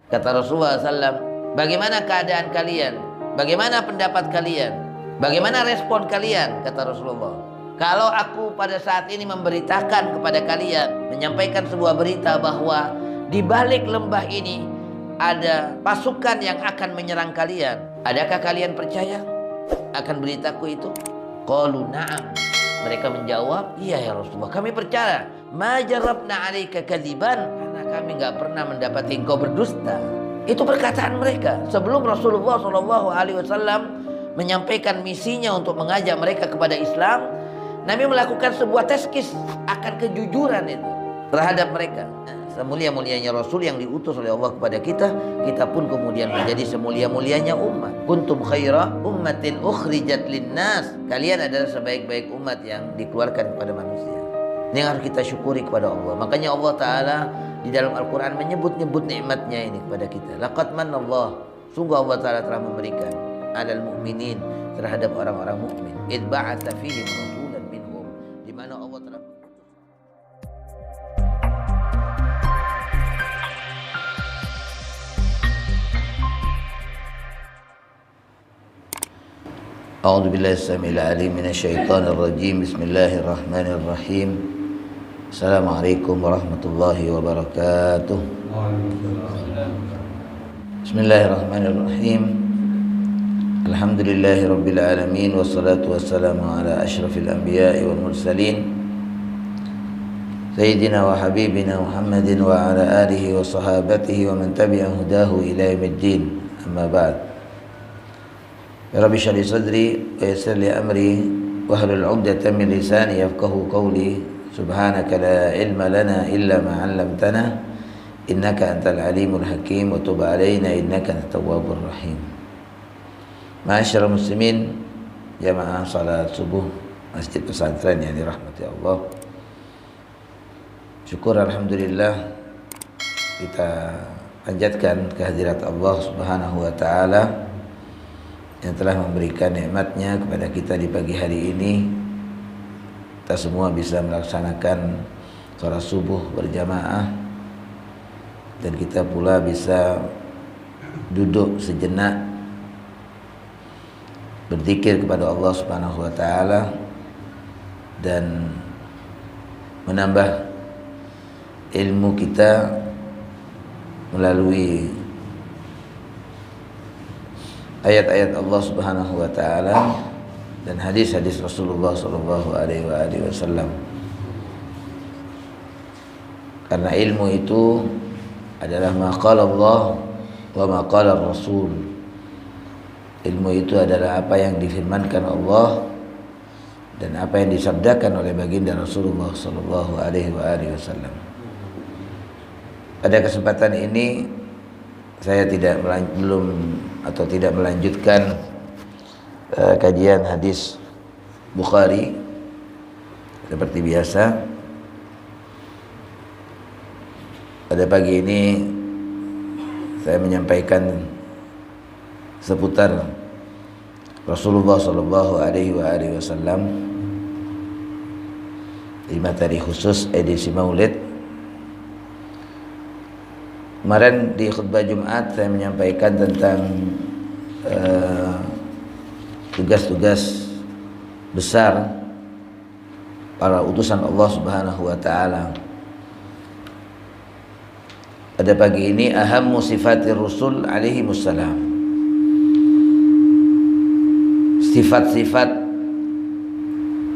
Kata Rasulullah SAW, bagaimana keadaan kalian? Bagaimana pendapat kalian? Bagaimana respon kalian? Kata Rasulullah, kalau aku pada saat ini memberitakan kepada kalian, menyampaikan sebuah berita bahwa di balik lembah ini ada pasukan yang akan menyerang kalian, adakah kalian percaya akan beritaku itu? Qalu na'am. Mereka menjawab, iya ya Rasulullah, kami percaya. Ma jarabna 'alaika kadziban, karena kami nggak pernah mendapati engkau berdusta. Itu perkataan mereka sebelum Rasulullah SAW menyampaikan misinya untuk mengajak mereka kepada Islam. Nabi melakukan sebuah teskis akan kejujuran itu terhadap mereka. Semulia-mulianya Rasul yang diutus oleh Allah kepada kita, kita pun kemudian menjadi semulia-mulianya umat. Kuntum khaira ummatin ukhrijat linnas. Kalian adalah sebaik-baik umat yang dikeluarkan kepada manusia. Ini yang harus kita syukuri kepada Allah. Makanya Allah Ta'ala di dalam Al-Quran menyebut-nyebut nikmatnya ini kepada kita. Laqad manallah, sungguh Allah Ta'ala telah memberikan alal mu'minin, terhadap orang-orang mukmin. Id ba'atsa fihim rasulan minhum, di mana Allah telah A'udzu billahi samil alim minasyaitonir rajim. Bismillahirrahmanirrahim. Assalamualaikum warahmatullahi wabarakatuh. Bismillahirrahmanirrahim. Alhamdulillahi rabbil alamin, wassalatu wassalamu ala asyrafil anbiya'i wal mursalin sayyidina wa habibina Muhammadin wa ala alihi wa sahabatihi wa man tabi'a hudahu ila yaumiddin. Amma ba'd. Ya Rabbi shrah li sadri wa yassir li amri wahlul 'uqdatam min lisani yafqahu qawli. Subhanaka la ilma lana illa ma 'allamtana innaka antal alimul hakim wa tub 'alaina innaka antat tawwabur rahim. Ma'asyiral muslimin, jamaah salat subuh Masjid Pesantren yang dirahmati Allah. Syukur alhamdulillah kita panjatkan kehadirat Allah Subhanahu wa taala yang telah memberikan nikmatnya kepada kita di pagi hari ini. Kita semua bisa melaksanakan salat subuh berjamaah, dan kita pula bisa duduk sejenak berzikir kepada Allah Subhanahu wa taala dan menambah ilmu kita melalui ayat-ayat Allah Subhanahu wa taala dan hadis-hadis Rasulullah sallallahu alaihi wasallam. Karena ilmu itu adalah ma qala Allah wa ma qala Rasul. Ilmu itu adalah apa yang difirmankan Allah dan apa yang disabdakan oleh baginda Rasulullah sallallahu alaihi wasallam. Pada kesempatan ini saya tidak melanjutkan kajian hadis Bukhari seperti biasa. Pada pagi ini saya menyampaikan seputar Rasulullah sallallahu alaihi wasallam di materi khusus edisi Maulid. Kemarin di khutbah Jumat saya menyampaikan tentang tugas-tugas besar para utusan Allah Subhanahu wa taala. Pada pagi ini ahammu sifatir rusul alaihi wassalam, sifat-sifat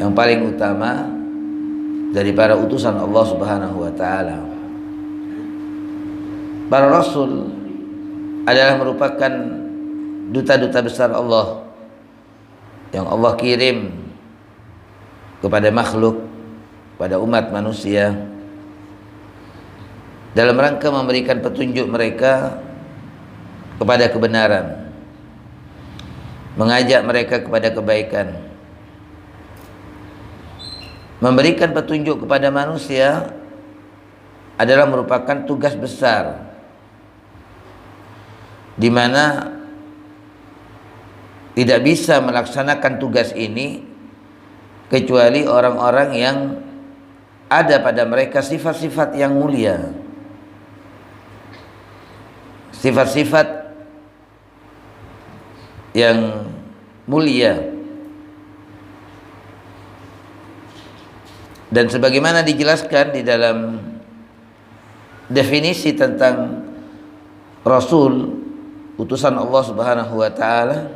yang paling utama dari para utusan Allah Subhanahu wa taala. Para rasul adalah merupakan duta-duta besar Allah yang Allah kirim kepada makhluk, pada umat manusia, dalam rangka memberikan petunjuk mereka kepada kebenaran, mengajak mereka kepada kebaikan, memberikan petunjuk kepada manusia adalah merupakan tugas besar, di mana tidak bisa melaksanakan tugas ini kecuali orang-orang yang ada pada mereka sifat-sifat yang mulia, sifat-sifat yang mulia. Dan sebagaimana dijelaskan di dalam definisi tentang Rasul, utusan Allah Subhanahu wa taala,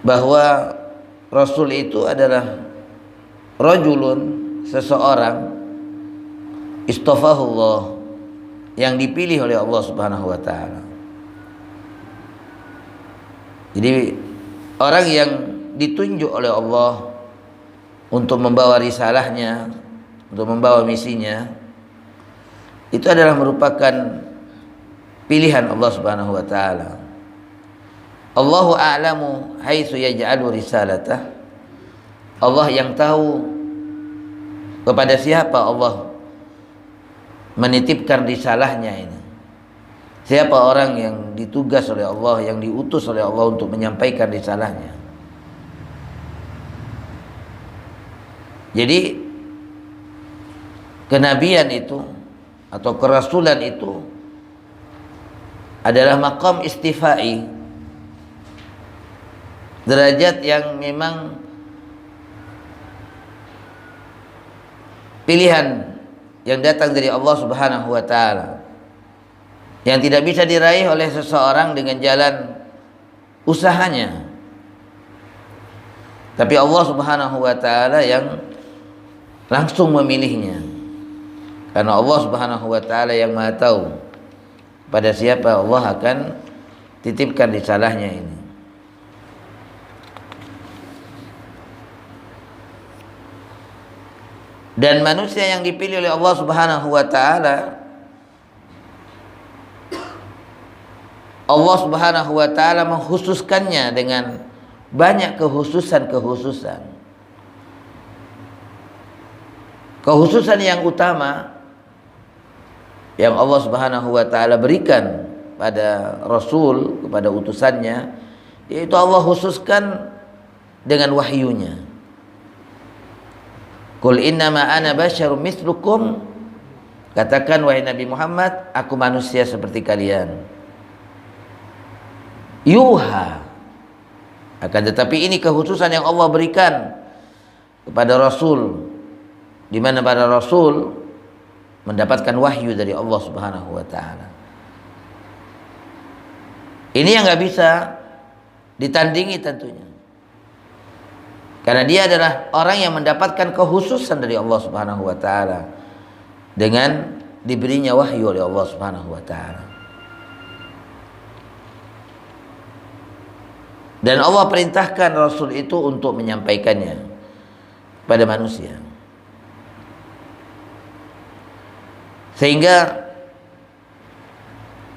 bahwa Rasul itu adalah rajulun, seseorang istafahullah, yang dipilih oleh Allah Subhanahu wa taala. Jadi orang yang ditunjuk oleh Allah untuk membawa risalahnya, untuk membawa misinya, itu adalah merupakan pilihan Allah Subhanahu wa taala. Allahu a'lamu haitsu yaj'alu risalatah. Allah yang tahu kepada siapa Allah menitipkan risalahnya ini. Siapa orang yang ditugas oleh Allah, yang diutus oleh Allah untuk menyampaikan risalahnya. Jadi kenabian itu atau kerasulan itu adalah maqam istifai, derajat yang memang pilihan yang datang dari Allah Subhanahu wa taala, yang tidak bisa diraih oleh seseorang dengan jalan usahanya, tapi Allah Subhanahu wa taala yang langsung memilihnya, karena Allah Subhanahu wa taala yang Maha tahu pada siapa Allah akan titipkan risalahnya ini. Dan manusia yang dipilih oleh Allah Subhanahu wa taala, Allah Subhanahu wa taala mengkhususkannya dengan banyak kekhususan. Kekhususan yang utama yang Allah Subhanahu wa taala berikan pada Rasul, kepada utusannya, yaitu Allah khususkan dengan wahyunya. Qul innama ana basyarum mislukum, katakan wahai Nabi Muhammad, aku manusia seperti kalian. Yuha, akan tetapi ini kekhususan yang Allah berikan kepada Rasul, di mana para Rasul mendapatkan wahyu dari Allah Subhanahu wa taala. Ini yang nggak bisa ditandingi tentunya, karena dia adalah orang yang mendapatkan kekhususan dari Allah Subhanahu wa taala dengan diberinya wahyu oleh Allah Subhanahu wa taala. Dan Allah perintahkan Rasul itu untuk menyampaikannya pada manusia. Sehingga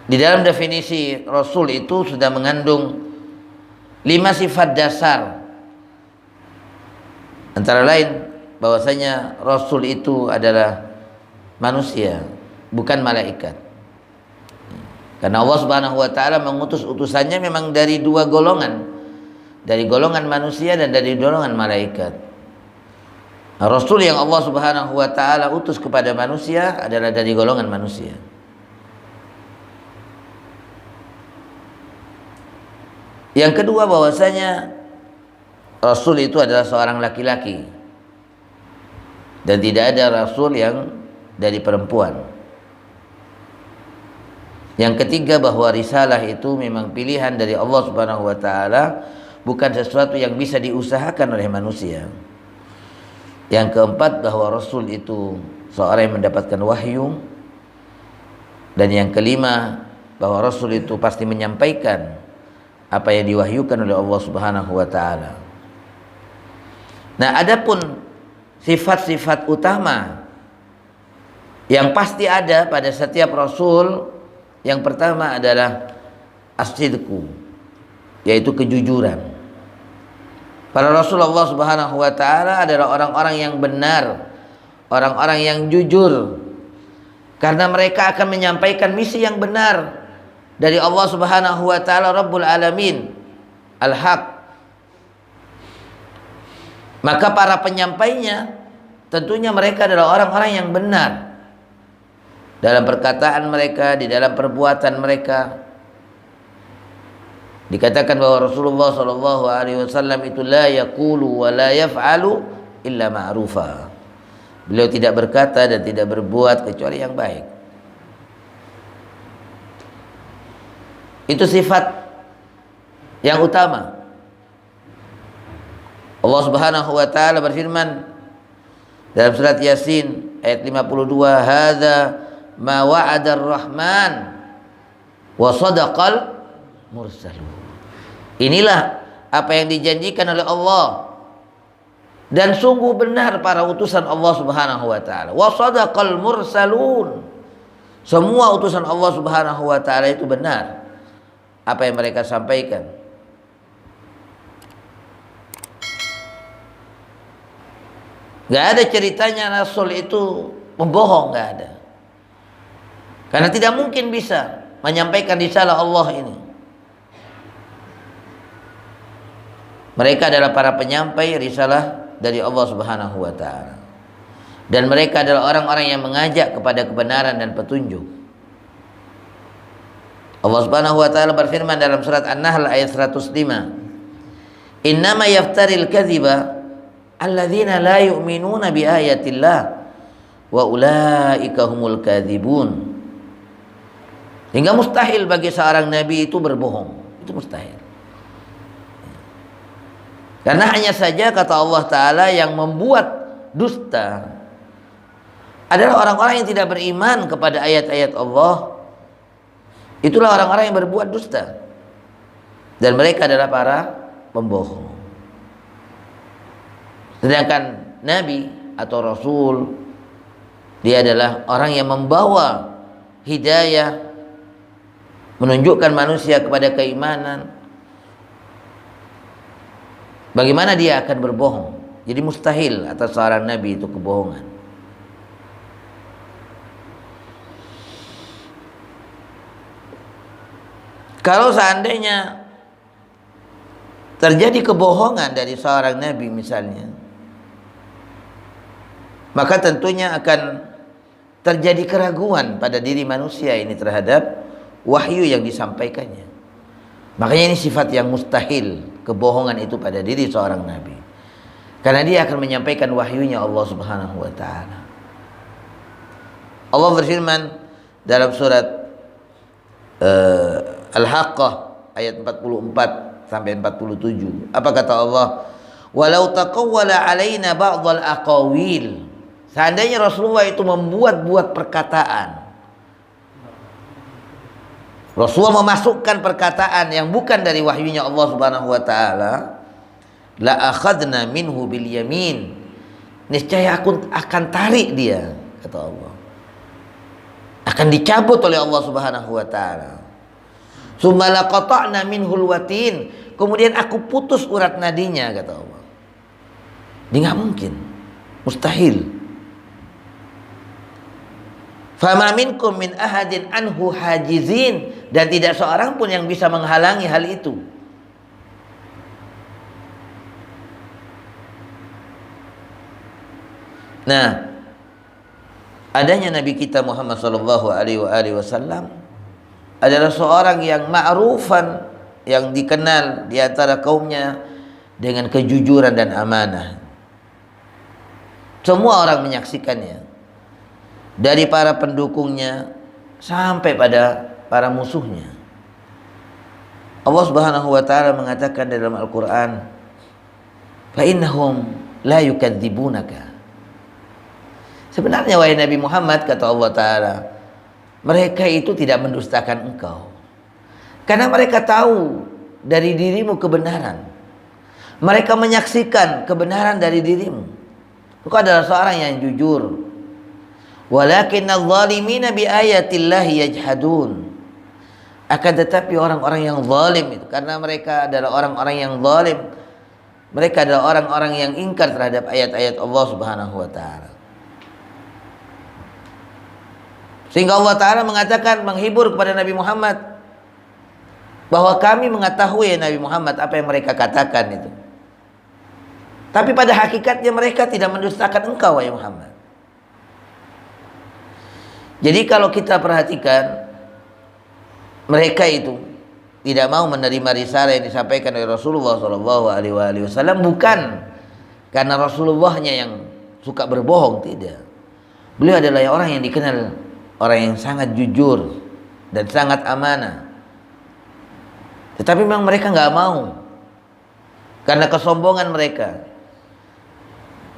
di dalam definisi Rasul itu sudah mengandung 5 sifat dasar. Antara lain bahwasanya Rasul itu adalah manusia, bukan malaikat. Karena Allah Subhanahu wa taala mengutus utusannya memang dari 2 golongan, dari golongan manusia dan dari golongan malaikat. Rasul yang Allah Subhanahu wa taala utus kepada manusia adalah dari golongan manusia. Yang kedua, bahwasanya Rasul itu adalah seorang laki-laki dan tidak ada Rasul yang dari perempuan. Yang ketiga, bahwa risalah itu memang pilihan dari Allah Subhanahu wa taala, bukan sesuatu yang bisa diusahakan oleh manusia. Yang keempat, bahwa Rasul itu seorang yang mendapatkan wahyu. Dan yang kelima, bahwa Rasul itu pasti menyampaikan apa yang diwahyukan oleh Allah Subhanahu wa taala. Nah, adapun sifat-sifat utama yang pasti ada pada setiap Rasul, yang pertama adalah as-sidqu, yaitu kejujuran. Para Rasulullah Subhanahu wa taala adalah orang-orang yang benar, orang-orang yang jujur, karena mereka akan menyampaikan misi yang benar dari Allah Subhanahu wa taala Rabbul Alamin, Al-Haq. Maka para penyampainya tentunya mereka adalah orang-orang yang benar. dalam perkataan mereka, di dalam perbuatan mereka. Dikatakan bahwa Rasulullah SAW itu la yaqulu wa la yaf'alu illa ma'rufa. Beliau tidak berkata dan tidak berbuat kecuali yang baik. Itu sifat yang utama. Allah Subhanahu wa taala berfirman dalam surat Yasin ayat 52, "Hadza ma wa'ada ar-Rahman wa sadaqal mursalun." Inilah apa yang dijanjikan oleh Allah dan sungguh benar para utusan Allah Subhanahu wa taala. Wa sadaqal mursalun. Semua utusan Allah Subhanahu wa taala itu benar apa yang mereka sampaikan. Gak ada ceritanya Rasul itu membohong, gak ada. Karena tidak mungkin bisa menyampaikan risalah Allah ini. Mereka adalah para penyampai risalah dari Allah Subhanahu wa taala. Dan mereka adalah orang-orang yang mengajak kepada kebenaran dan petunjuk. Allah Subhanahu wa taala berfirman dalam surat An-Nahl ayat 105, "Innama yaftaril kadhiba alladzina la yu'minuna bi ayatillah wa ulaika humul kadzibun." Hingga mustahil bagi seorang nabi itu berbohong. Itu mustahil. Karena hanya saja kata Allah Ta'ala yang membuat dusta adalah orang-orang yang tidak beriman kepada ayat-ayat Allah. Itulah orang-orang yang berbuat dusta. Dan mereka adalah para pembohong. Sedangkan Nabi atau Rasul, dia adalah orang yang membawa hidayah, menunjukkan manusia kepada keimanan. Bagaimana dia akan berbohong? Jadi mustahil atas seorang nabi itu kebohongan. Kalau seandainya terjadi kebohongan dari seorang nabi misalnya, maka tentunya akan terjadi keraguan pada diri manusia ini terhadap wahyu yang disampaikannya. Makanya ini sifat yang mustahil, kebohongan itu pada diri seorang nabi. Karena dia akan menyampaikan wahyunya Allah Subhanahu wa taala. Allah berfirman dalam surat Al-Haqqah ayat 44 sampai 47. Apa kata Allah? "Walau taqawwala 'alaina ba'dhal aqawil." Seandainya Rasulullah itu membuat-buat perkataan, Rasulullah memasukkan perkataan yang bukan dari wahyunya Allah Subhanahu wa taala, la akhadna minhu bil yamin. Niscaya aku akan tarik dia, kata Allah. Akan dicabut oleh Allah Subhanahu wa taala. Tsumma laqata'na minhul watin. Kemudian aku putus urat nadinya, kata Allah. Ini enggak mungkin. Mustahil. Fama minkum min ahadin anhu hajizin, dan tidak seorang pun yang bisa menghalangi hal itu. Nah, adanya Nabi kita Muhammad sallallahu alaihi wasallam adalah seorang yang ma'rufan, yang dikenal di antara kaumnya dengan kejujuran dan amanah. Semua orang menyaksikannya, dari para pendukungnya sampai pada para musuhnya. Allah Subhanahu wa taala mengatakan dalam Al-Qur'an, "Fa innahum la yukadzibunaka." Sebenarnya wahai Nabi Muhammad, kata Allah taala, mereka itu tidak mendustakan engkau. Karena mereka tahu dari dirimu kebenaran. Mereka menyaksikan kebenaran dari dirimu. Engkau adalah seorang yang jujur. Walakinnadz zalimina biayatillahi yajhadun. Akan tetapi orang-orang yang zalim itu, karena mereka adalah orang-orang yang zalim, mereka adalah orang-orang yang ingkar terhadap ayat-ayat Allah Subhanahu wa taala. Sehingga Allah taala mengatakan, menghibur kepada Nabi Muhammad, bahwa kami mengetahui ya Nabi Muhammad apa yang mereka katakan itu. Tapi pada hakikatnya mereka tidak mendustakan engkau wahai Muhammad. Jadi kalau kita perhatikan, mereka itu tidak mau menerima risalah yang disampaikan oleh Rasulullah SAW, bukan karena Rasulullahnya yang suka berbohong, tidak. Beliau adalah orang yang dikenal orang yang sangat jujur dan sangat amanah. Tetapi memang mereka nggak mau karena kesombongan mereka,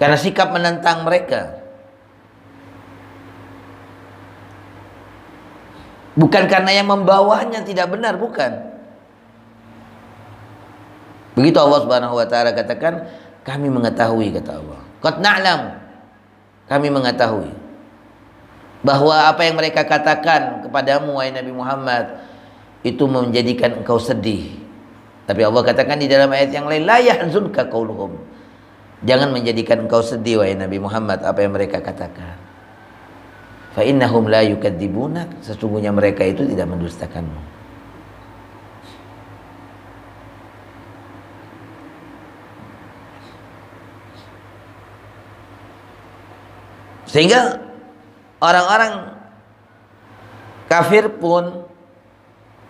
karena sikap menentang mereka. Bukan karena yang membawanya tidak benar, bukan. Begitu Allah Subhanahu wa taala katakan, kami mengetahui, kata Allah. Qad na'lam, kami mengetahui bahwa apa yang mereka katakan kepadamu wahai Nabi Muhammad itu menjadikan engkau sedih. Tapi Allah katakan di dalam ayat yang lain, la yahzunka qauluhum. Jangan menjadikan engkau sedih wahai Nabi Muhammad apa yang mereka katakan. Fa innahum la yukadzibunak, sesungguhnya mereka itu tidak mendustakanmu. Sehingga orang-orang kafir pun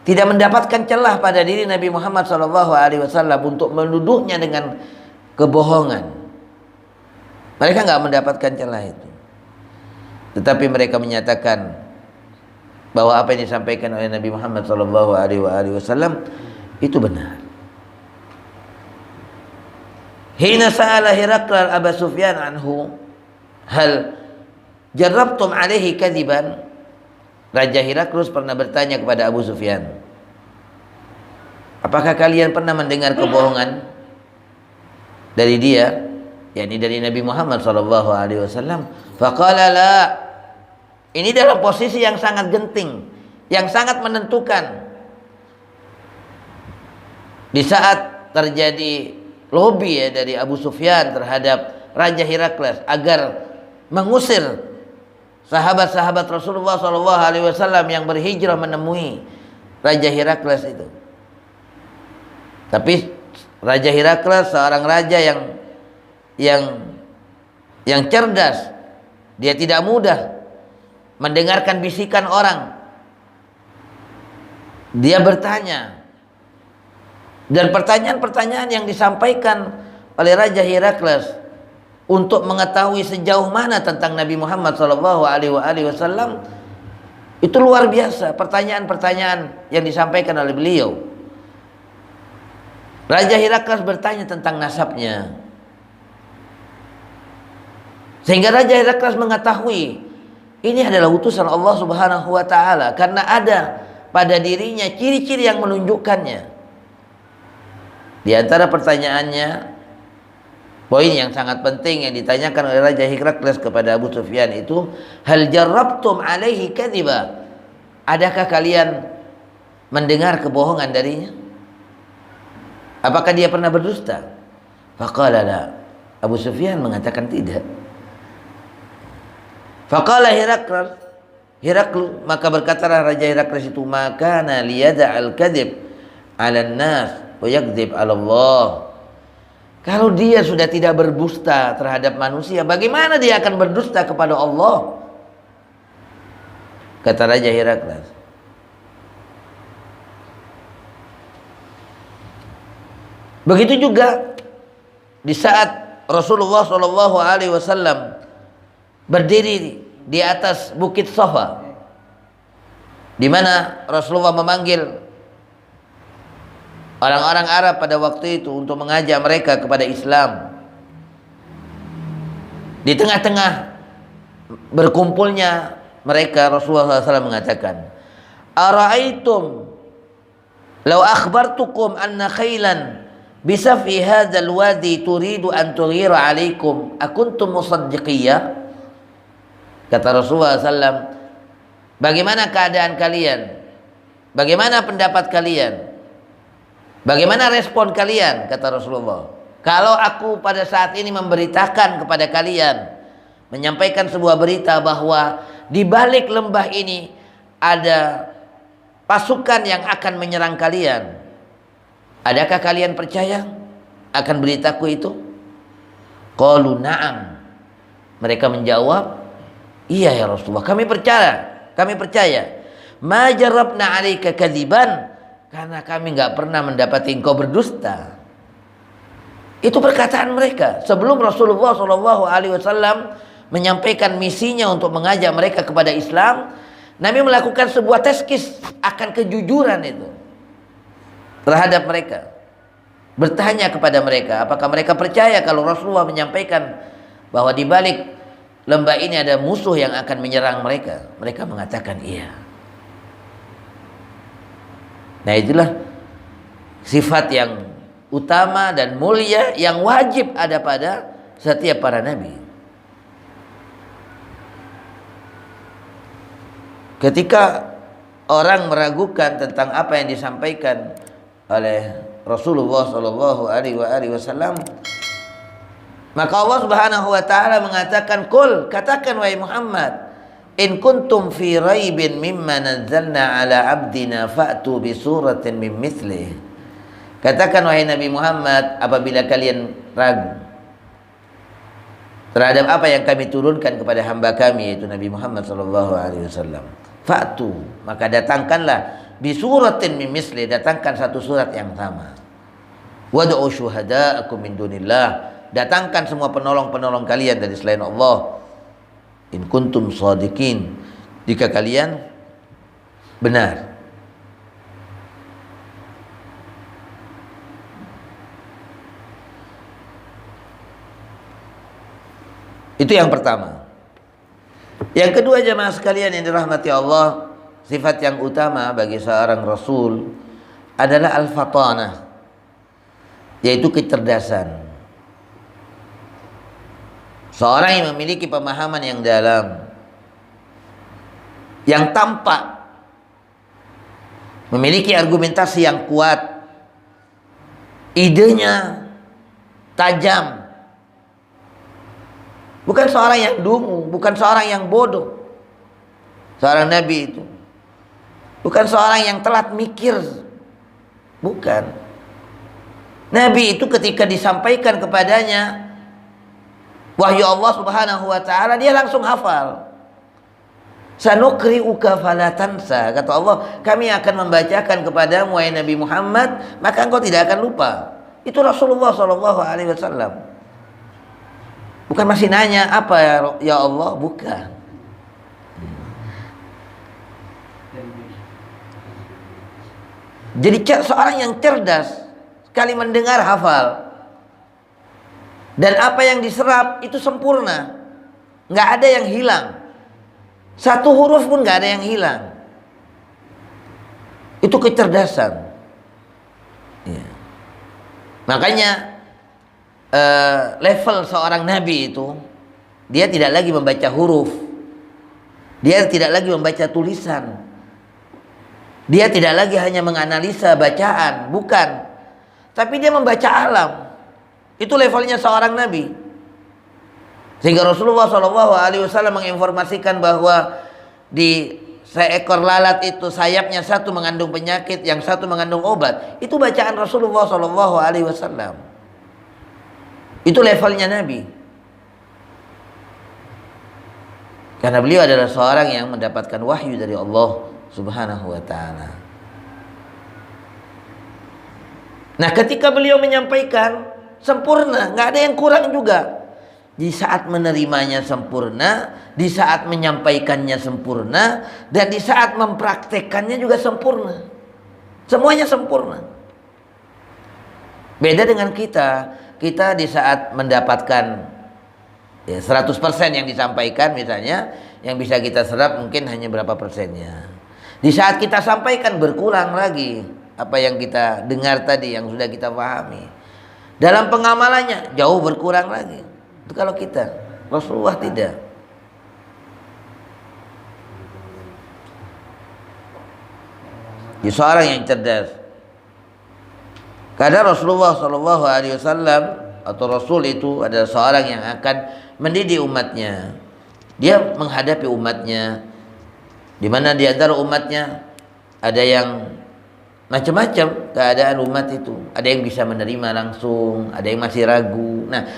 tidak mendapatkan celah pada diri Nabi Muhammad SAW untuk menuduhnya dengan kebohongan. Mereka nggak mendapatkan celah itu. Tetapi mereka menyatakan bahwa apa yang disampaikan oleh Nabi Muhammad SAW itu benar. Hina sa'ala Hirakl Abu Sufyan anhu, hal jarrabtum alaihi kadiban. Raja Hiraklus pernah bertanya kepada Abu Sufyan, apakah kalian pernah mendengar kebohongan dari dia, yakni dari Nabi Muhammad SAW? Faqala la. Ini dalam posisi yang sangat genting, yang sangat menentukan. Di saat terjadi lobby dari Abu Sufyan terhadap Raja Hiraklus agar mengusir sahabat-sahabat Rasulullah SAW yang berhijrah menemui Raja Hiraklus itu. Tapi Raja Hiraklus seorang raja yang cerdas. Dia tidak mudah mendengarkan bisikan orang. Dia bertanya. Dan pertanyaan-pertanyaan yang disampaikan oleh Raja Hiraklus untuk mengetahui sejauh mana tentang Nabi Muhammad SAW itu luar biasa. Pertanyaan-pertanyaan yang disampaikan oleh beliau. Raja Hiraklus bertanya tentang nasabnya, sehingga Raja Hiraklus mengetahui ini adalah utusan Allah Subhanahu wa taala, karena ada pada dirinya ciri-ciri yang menunjukkannya. Di antara pertanyaannya, poin yang sangat penting yang ditanyakan oleh Raja Hiraklus kepada Abu Sufyan itu, hal jarrabtum alaihi kadhiba. Adakah kalian mendengar kebohongan darinya? Apakah dia pernah berdusta? Faqala la. Abu Sufyan mengatakan tidak. Faqala Hirakl, maka berkatalah Raja Hiraklus itu, makana liyada'al kadhib 'alan nas wa yakdzib 'ala Allah. Kalau dia sudah tidak berdusta terhadap manusia, bagaimana dia akan berdusta kepada Allah? Kata Raja Hiraklus. Begitu juga di saat Rasulullah SAW berdiri di atas Bukit Safa, di mana Rasulullah memanggil orang-orang Arab pada waktu itu untuk mengajak mereka kepada Islam. Di tengah-tengah berkumpulnya mereka, Rasulullah SAW mengatakan, ara'aitum law akhbartukum anna khailan bisa fi hadzal wadi turidu an tughira alaikum akuntum musaddiqiyya. Kata Rasulullah SAW, bagaimana keadaan kalian? Bagaimana pendapat kalian? Bagaimana respon kalian? Kata Rasulullah, kalau aku pada saat ini memberitakan kepada kalian, menyampaikan sebuah berita bahwa di balik lembah ini ada pasukan yang akan menyerang kalian, adakah kalian percaya akan beritaku itu? Qalu na'am. Mereka menjawab, iya ya Rasulullah, kami percaya. Kami percaya. Ma jarabna 'alaika kadziban, karena kami nggak pernah mendapati engkau berdusta. Itu perkataan mereka sebelum Rasulullah SAW menyampaikan misinya untuk mengajak mereka kepada Islam. Nabi melakukan sebuah tezkis akan kejujuran itu terhadap mereka. Bertanya kepada mereka, apakah mereka percaya kalau Rasulullah menyampaikan bahwa di balik lembah ini ada musuh yang akan menyerang mereka? Mereka mengatakan iya. Nah, itulah sifat yang utama dan mulia yang wajib ada pada setiap para nabi. Ketika orang meragukan tentang apa yang disampaikan oleh Rasulullah SAW, maka Allah Subhanahu wa taala mengatakan, "Qul," katakan wahai Muhammad, "in kuntum fi raibin mimma nazzalna ala abdina fa'tu bi suratin min mithlih." Katakan wahai Nabi Muhammad, apabila kalian ragu terhadap apa yang kami turunkan kepada hamba kami, yaitu Nabi Muhammad SAW, fa'tu, maka datangkanlah bi suratin min misli, datangkan satu surat yang sama. Wad'u syuhada'akum min dunillah, datangkan semua penolong-penolong kalian dari selain Allah. In kuntum shadiqin, jika kalian benar. Itu yang pertama. Yang kedua, jemaah sekalian yang dirahmati Allah, sifat yang utama bagi seorang rasul adalah al-fatanah, yaitu kecerdasan. Seorang yang memiliki pemahaman yang dalam, yang tampak, memiliki argumentasi yang kuat, idenya tajam. Bukan seorang yang dungu, bukan seorang yang bodoh. Seorang nabi itu bukan seorang yang telat mikir. Bukan. Nabi itu ketika disampaikan kepadanya wahyu Allah Subhanahu wa taala, dia langsung hafal. Sanuqri'uka fala tansa, kata Allah, kami akan membacakan kepadamu wahai Nabi Muhammad, maka engkau tidak akan lupa. Itu Rasulullah SAW. Bukan masih nanya apa ya Allah, bukan. Jadi seorang yang cerdas, sekali mendengar hafal, dan apa yang diserap itu sempurna, nggak ada yang hilang. Satu huruf pun nggak ada yang hilang. Itu kecerdasan. Ya. Makanya level seorang nabi itu, dia tidak lagi membaca huruf, dia tidak lagi membaca tulisan, dia tidak lagi hanya menganalisa bacaan, bukan, tapi dia membaca alam. Itu levelnya seorang nabi. Sehingga Rasulullah SAW menginformasikan bahwa di seekor lalat itu sayapnya satu mengandung penyakit, yang satu mengandung obat. Itu bacaan Rasulullah SAW. Itu levelnya Nabi. Karena beliau adalah seorang yang mendapatkan wahyu dari Allah Subhanahu wa taala. Nah, ketika beliau menyampaikan sempurna, nggak ada yang kurang juga. Di saat menerimanya sempurna, di saat menyampaikannya sempurna, dan di saat mempraktekannya juga sempurna. Semuanya sempurna. Beda dengan kita. Kita di saat mendapatkan 100% yang disampaikan misalnya, yang bisa kita serap mungkin hanya berapa persennya. Di saat kita sampaikan berkurang lagi apa yang kita dengar tadi, yang sudah kita pahami. Dalam pengamalannya jauh berkurang lagi. Itu kalau kita. Rasulullah tidak. Dia seorang yang cerdas. Karena Rasulullah SAW atau Rasul itu adalah seorang yang akan mendidik umatnya. Dia menghadapi umatnya, di mana di antara umatnya ada yang macam-macam keadaan umat itu. Ada yang bisa menerima langsung, ada yang masih ragu. Nah,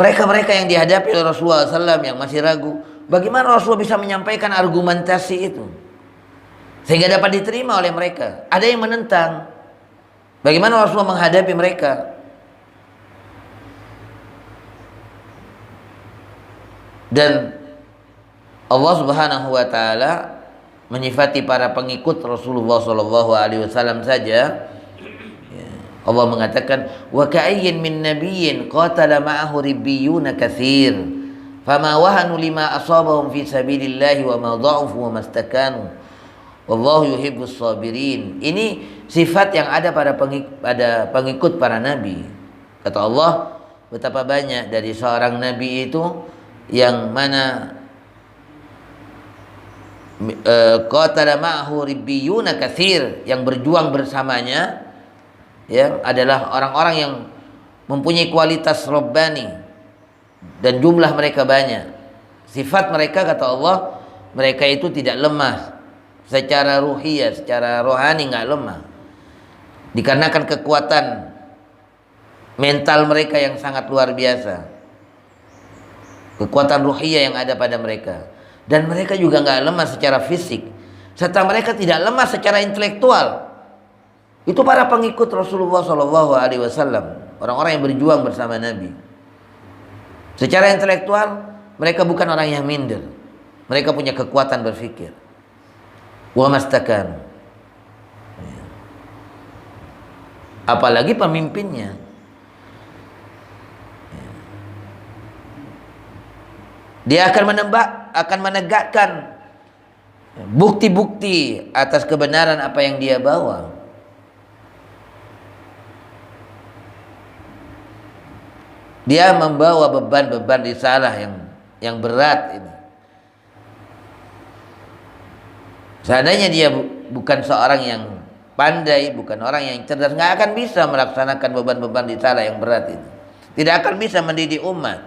mereka-mereka yang dihadapi oleh Rasulullah SAW yang masih ragu, Bagaimana Rasulullah bisa menyampaikan argumentasi itu sehingga dapat diterima oleh mereka? Ada yang menentang. Bagaimana Rasulullah menghadapi mereka? Dan Allah Subhanahu wa taala menyifati para pengikut Rasulullah sallallahu alaihi wasallam saja. Allah mengatakan, wa ka'ayyin min nabiyyin qatala ma'ahu ribbiyuna katsir fama wahanu lima asabahum fi sabilillahi wa ma dha'ufu wa mastakanu wallahu yuhibbus sabirin. Ini sifat yang ada pada pengikut para nabi. Kata Allah, betapa banyak dari seorang nabi itu yang mana qatala ma'ahu ribbiyuna katsir, yang berjuang bersamanya ya adalah orang-orang yang mempunyai kualitas rabbani dan jumlah mereka banyak. Sifat mereka, kata Allah, mereka itu tidak lemah secara ruhiyah, secara rohani nggak lemah, dikarenakan kekuatan mental mereka yang sangat luar biasa, kekuatan ruhiyah yang ada pada mereka. Dan mereka juga nggak lemah secara fisik, serta mereka tidak lemah secara intelektual. Itu para pengikut Rasulullah Shallallahu Alaihi Wasallam, orang-orang yang berjuang bersama Nabi. Secara intelektual mereka bukan orang yang minder, mereka punya kekuatan berpikir. Wa mastakan, apalagi pemimpinnya. Dia akan menegakkan bukti-bukti atas kebenaran apa yang dia bawa. Dia membawa beban-beban risalah yang berat ini. Seandainya dia bukan seorang yang pandai, bukan orang yang cerdas, nggak akan bisa melaksanakan beban-beban risalah yang berat ini. Tidak akan bisa mendidik umat,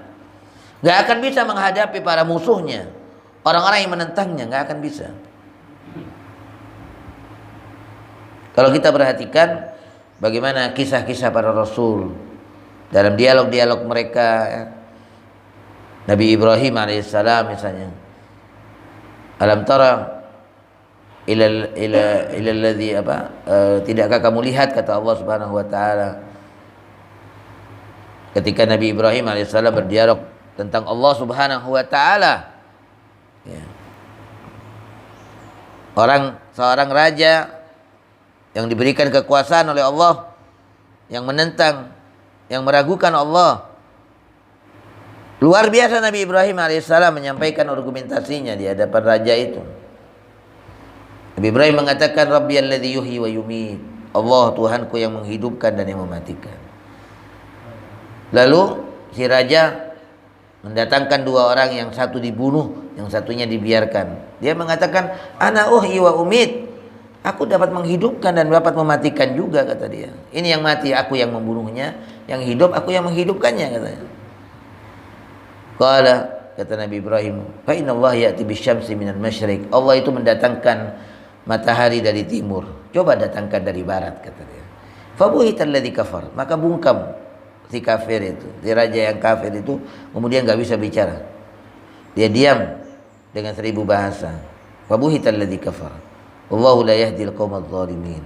nggak akan bisa menghadapi para musuhnya, orang-orang yang menentangnya, nggak akan bisa. Kalau kita perhatikan bagaimana kisah-kisah para rasul dalam dialog-dialog mereka, ya. Nabi Ibrahim alaihissalam misalnya, alam tara ila alladhi tidakkah kamu lihat, kata Allah Subhanahu wa taala, ketika Nabi Ibrahim alaihissalam berdialog tentang Allah Subhanahu wa taala, ya. Seorang raja yang diberikan kekuasaan oleh Allah, yang menentang, yang meragukan Allah. Luar biasa Nabi Ibrahim alaihissalam menyampaikan argumentasinya di hadapan raja itu. Nabi Ibrahim mengatakan, Rabbiyalladzi yuhyi wa yumiit, Allah Tuhanku yang menghidupkan dan yang mematikan. Lalu si raja mendatangkan dua orang, yang satu dibunuh, yang satunya dibiarkan. Dia mengatakan, ana uhyi wa umit, aku dapat menghidupkan dan dapat mematikan juga, kata dia. Ini yang mati aku yang membunuhnya, yang hidup aku yang menghidupkannya, katanya. Qala, kata Nabi Ibrahim, fa innallaha ya'ti bisyamsi minal masyriq, Allah itu mendatangkan matahari dari timur, coba datangkan dari barat, kata dia. Fabuhital ladzi kafar, maka bungkam si kafir itu, si raja yang kafir itu, kemudian enggak bisa bicara. Dia diam dengan 1000 bahasa. Fabuhital ladzi kafar, wallahu la yahdil qaumadz zalimin.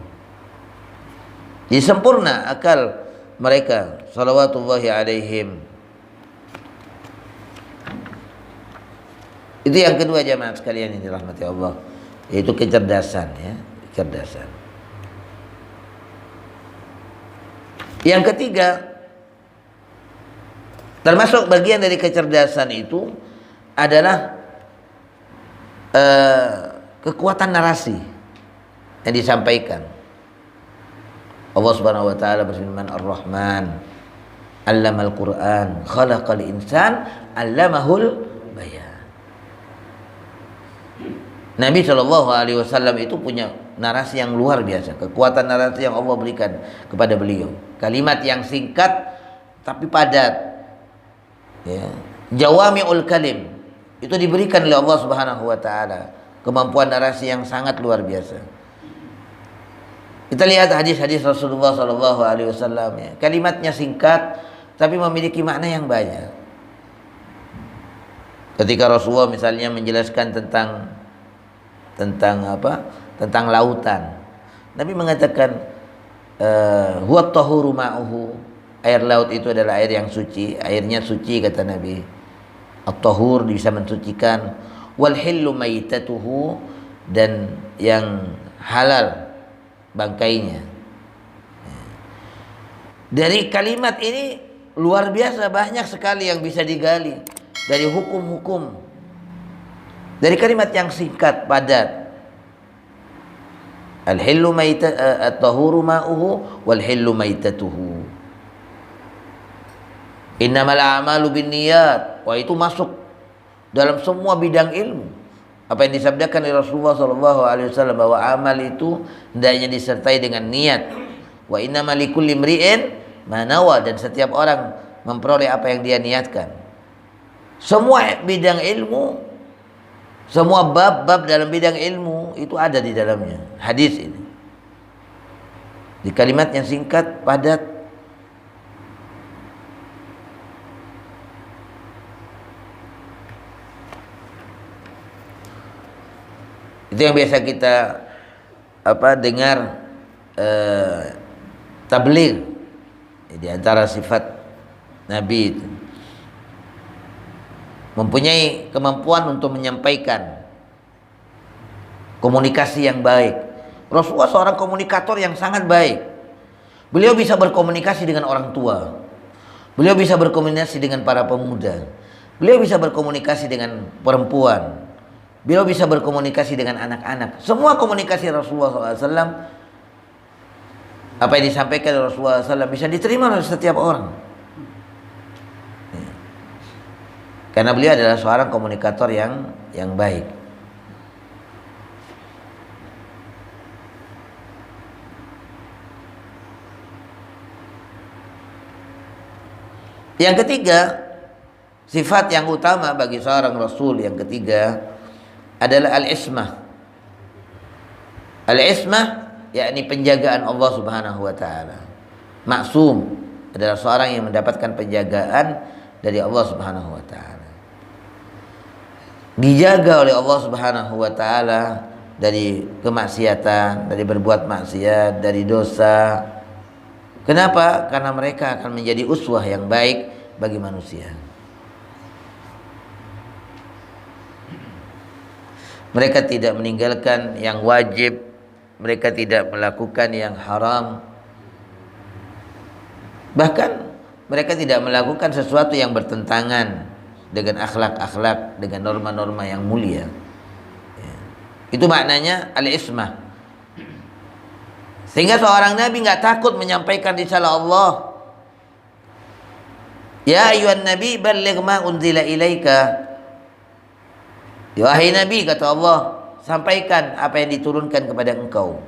Jadi sempurna akal mereka, salawatullahi alaihim. Itu yang kedua jamaah sekalian yang dirahmati Allah, yaitu kecerdasan, ya, kecerdasan. Yang ketiga, termasuk bagian dari kecerdasan itu adalah kekuatan narasi yang disampaikan. Allah Subhanahu wa taala berfirman, Ar-Rahman 'allamal Qur'an, khalaqal insan 'allamahul bayan. Nabi Shallallahu Alaihi Wasallam itu punya narasi yang luar biasa, kekuatan narasi yang Allah berikan kepada beliau. Kalimat yang singkat tapi padat, ya. Jawami'ul kalim itu diberikan oleh Allah Subhanahu Wa Taala, kemampuan narasi yang sangat luar biasa. Kita lihat hadis-hadis Rasulullah Shallallahu Alaihi Wasallam, ya. Kalimatnya singkat tapi memiliki makna yang banyak. Ketika Rasulullah misalnya menjelaskan tentang apa? Tentang lautan. Nabi mengatakan huwa tahuru ma'uhu. Air laut itu adalah air yang suci, airnya suci kata Nabi. At-tahur bisa mensucikan, wal hillu maitatuhu, dan yang halal bangkainya. Dari kalimat ini luar biasa banyak sekali yang bisa digali dari hukum-hukum. Dari kalimat yang singkat, padat. Al-hillu at-tahuru ma'uhu wal hillu maitatuhu. Innamal a'malu binniyat. Wah, itu masuk dalam semua bidang ilmu. Apa yang disabdakan oleh Rasulullah SAW bahwa amal itu hendaknya disertai dengan niat. Wa innamal likulli imri'in ma nawa, dan setiap orang memperoleh apa yang dia niatkan. Semua bidang ilmu, semua bab-bab dalam bidang ilmu itu ada di dalamnya hadis ini. Di kalimat yang singkat, padat. Itu yang biasa kita dengar tabligh. Di antara sifat Nabi itu mempunyai kemampuan untuk menyampaikan komunikasi yang baik. Rasulullah seorang komunikator yang sangat baik. Beliau bisa berkomunikasi dengan orang tua. Beliau bisa berkomunikasi dengan para pemuda. Beliau bisa berkomunikasi dengan perempuan. Beliau bisa berkomunikasi dengan anak-anak. Semua komunikasi Rasulullah SAW, apa yang disampaikan oleh Rasulullah SAW bisa diterima oleh setiap orang. Karena beliau adalah seorang komunikator yang baik. Yang ketiga, sifat yang utama bagi seorang Rasul yang ketiga adalah al-ismah. Al-ismah yakni penjagaan Allah Subhanahu wa taala. Maksum adalah seorang yang mendapatkan penjagaan dari Allah Subhanahu wa taala. Dijaga oleh Allah Subhanahu wa taala dari kemaksiatan, dari berbuat maksiat, dari dosa. Kenapa? Karena mereka akan menjadi uswah yang baik bagi manusia. Mereka tidak meninggalkan yang wajib, mereka tidak melakukan yang haram. Bahkan mereka tidak melakukan sesuatu yang bertentangan dengan akhlak-akhlak, dengan norma-norma yang mulia. Itu maknanya al-ismah. Sehingga seorang nabi nggak takut menyampaikan risalah Allah. Ya ayyuhan nabi balligh ma unzila ilaika. Wahai Nabi, kata Allah, sampaikan apa yang diturunkan kepada engkau.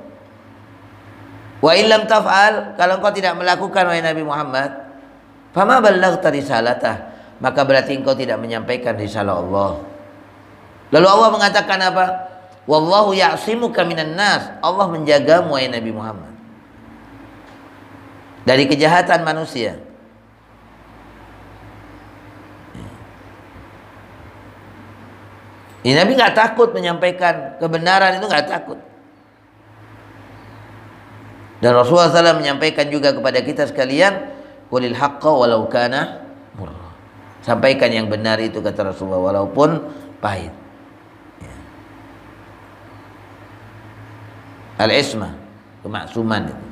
Wa illam taf'al, kalau engkau tidak melakukan wahai Nabi Muhammad, fama ballaghta risalatah, maka berarti engkau tidak menyampaikan risalah Allah. Lalu Allah mengatakan apa? Wallahu ya'simuka minan nas. Allah menjagamu wahai Nabi Muhammad dari kejahatan manusia. Nabi nggak takut menyampaikan kebenaran, itu nggak takut. Dan Rasulullah SAW menyampaikan juga kepada kita sekalian, qulil haqqa walau kana murra. Sampaikan yang benar itu, kata Rasulullah, walaupun pahit. Al-ismah, kemaksuman itu.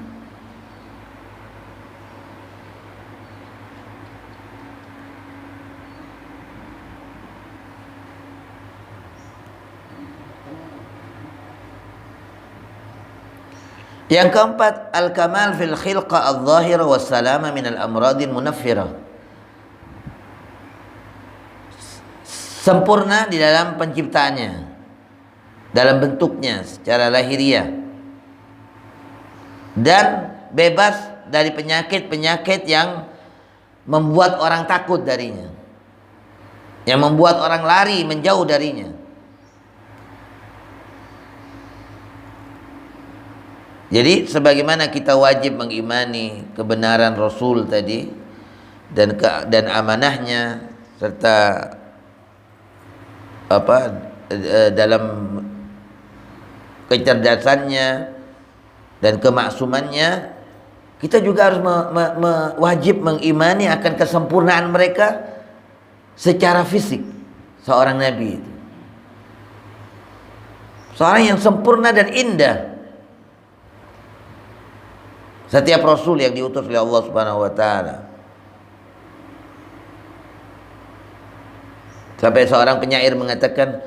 Yang keempat, al-kamal fil khilqa adh-dhahira was-salama min al-amradin munaffirah. Sempurna di dalam penciptaannya, dalam bentuknya secara lahiriah, dan bebas dari penyakit-penyakit yang membuat orang takut darinya, yang membuat orang lari menjauh darinya. Jadi sebagaimana kita wajib mengimani kebenaran Rasul tadi dan amanahnya serta dalam kecerdasannya dan kemaksumannya, kita juga harus wajib mengimani akan kesempurnaan mereka secara fisik. Seorang nabi itu seorang yang sempurna dan indah. Setiap rasul yang diutus oleh Allah Subhanahu wa taala. Sampai seorang penyair mengatakan,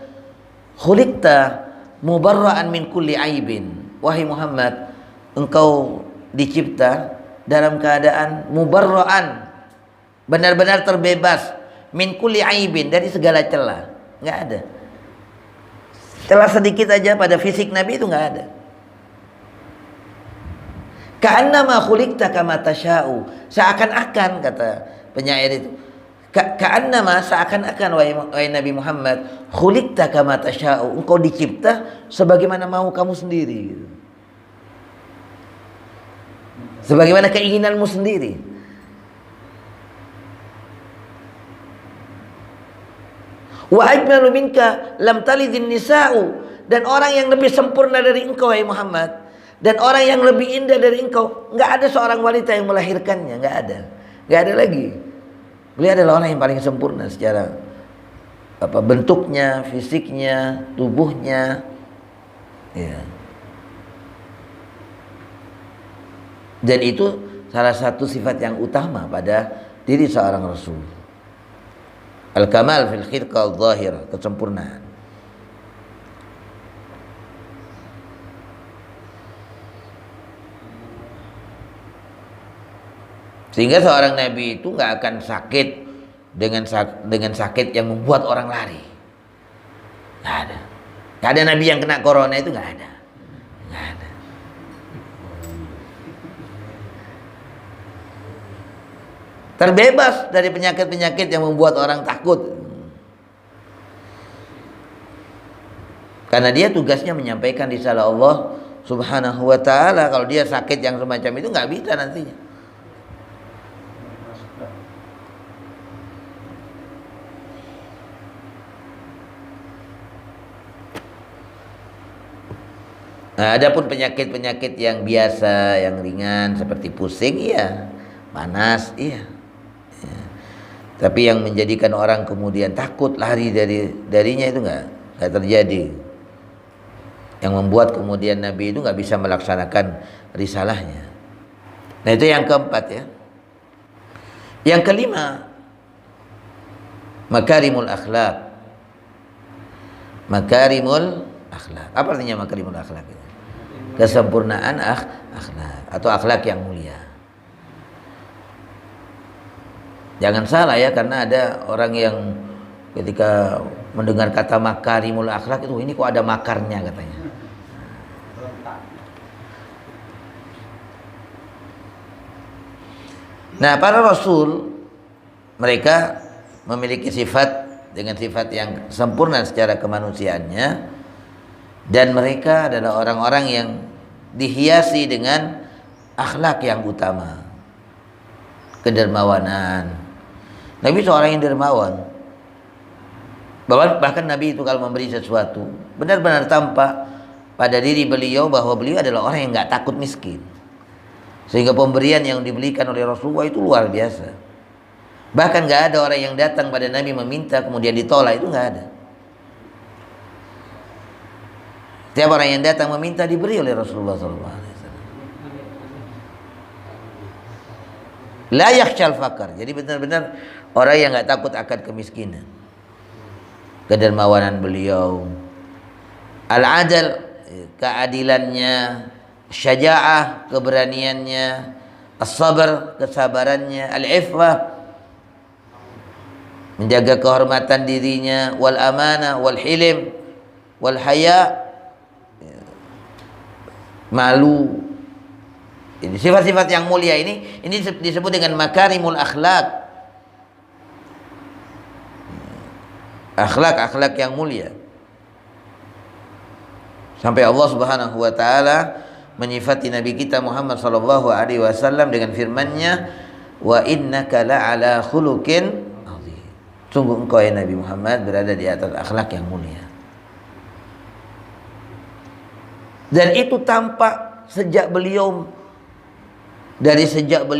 "Khuliqta mubarra'an min kulli aibin." Wahai Muhammad, engkau dicipta dalam keadaan mubarra'an, benar-benar terbebas, min kulli aibin, dari segala celah. Enggak ada celah sedikit aja pada fisik Nabi, itu enggak ada. Ka'annama khuliqta kama tasha'u, seakan-akan, kata penyair itu, ka'annama, seakan-akan wahai Nabi Muhammad, khuliqta kama tasha'u, engkau dicipta sebagaimana mau kamu sendiri, sebagaimana keinginanmu sendiri. Wa ajmalu minka lam talidhin nisa'u, dan orang yang lebih sempurna dari engkau wahai Muhammad, dan orang yang lebih indah dari engkau, enggak ada seorang wanita yang melahirkannya, enggak ada lagi. Beliau adalah orang yang paling sempurna secara bentuknya, fisiknya, tubuhnya, ya. Dan itu salah satu sifat yang utama pada diri seorang rasul. Al-kamal fil khilqah al-zahirah, kesempurnaan. Sehingga seorang nabi itu nggak akan sakit dengan sakit yang membuat orang lari. Nggak ada. Nggak ada nabi yang kena corona, itu nggak ada. Nggak ada. Terbebas dari penyakit-penyakit yang membuat orang takut. Karena dia tugasnya menyampaikan risalah Allah Subhanahu wa ta'ala. Kalau dia sakit yang semacam itu nggak bisa nantinya. Nah, adapun penyakit-penyakit yang biasa, yang ringan seperti pusing, iya, panas, iya. Ya. Tapi yang menjadikan orang kemudian takut lari darinya itu nggak terjadi. Yang membuat kemudian Nabi itu nggak bisa melaksanakan risalahnya. Nah, itu yang keempat, ya. Yang kelima, makarimul akhlak. Makarimul akhlak. Apa artinya makarimul akhlak? Kesempurnaan akhlak atau akhlak yang mulia. Jangan salah ya, karena ada orang yang ketika mendengar kata makarimul akhlak itu, ini kok ada makarnya katanya. Nah, para rasul mereka memiliki sifat dengan sifat yang sempurna secara kemanusiaannya, dan mereka adalah orang-orang yang dihiasi dengan akhlak yang utama, kedermawanan. Nabi seorang yang dermawan. Bahkan Nabi itu kalau memberi sesuatu benar-benar tampak pada diri beliau bahwa beliau adalah orang yang nggak takut miskin, sehingga pemberian yang diberikan oleh Rasulullah itu luar biasa. Bahkan nggak ada orang yang datang pada Nabi meminta kemudian ditolak, itu nggak ada. Setiap orang yang datang meminta diberi oleh Rasulullah SAW. La yakhshal faqr. Jadi benar-benar orang yang nggak takut akan kemiskinan. Kedermawanan beliau, al-adal, keadilannya, syaja'ah, keberaniannya, as-sabr, kesabarannya, al-ifwah, menjaga kehormatan dirinya, wal amanah, wal hilim, wal haya, malu. Ini sifat-sifat yang mulia ini disebut dengan makarimul akhlak. Akhlak yang mulia. Sampai Allah Subhanahu wa taala menyifati Nabi kita Muhammad sallallahu alaihi wasallam dengan firman-Nya, wa innaka la'ala khuluqin azim. Sungguh engkau ya Nabi Muhammad berada di atas akhlak yang mulia. Dan itu tampak sejak beliau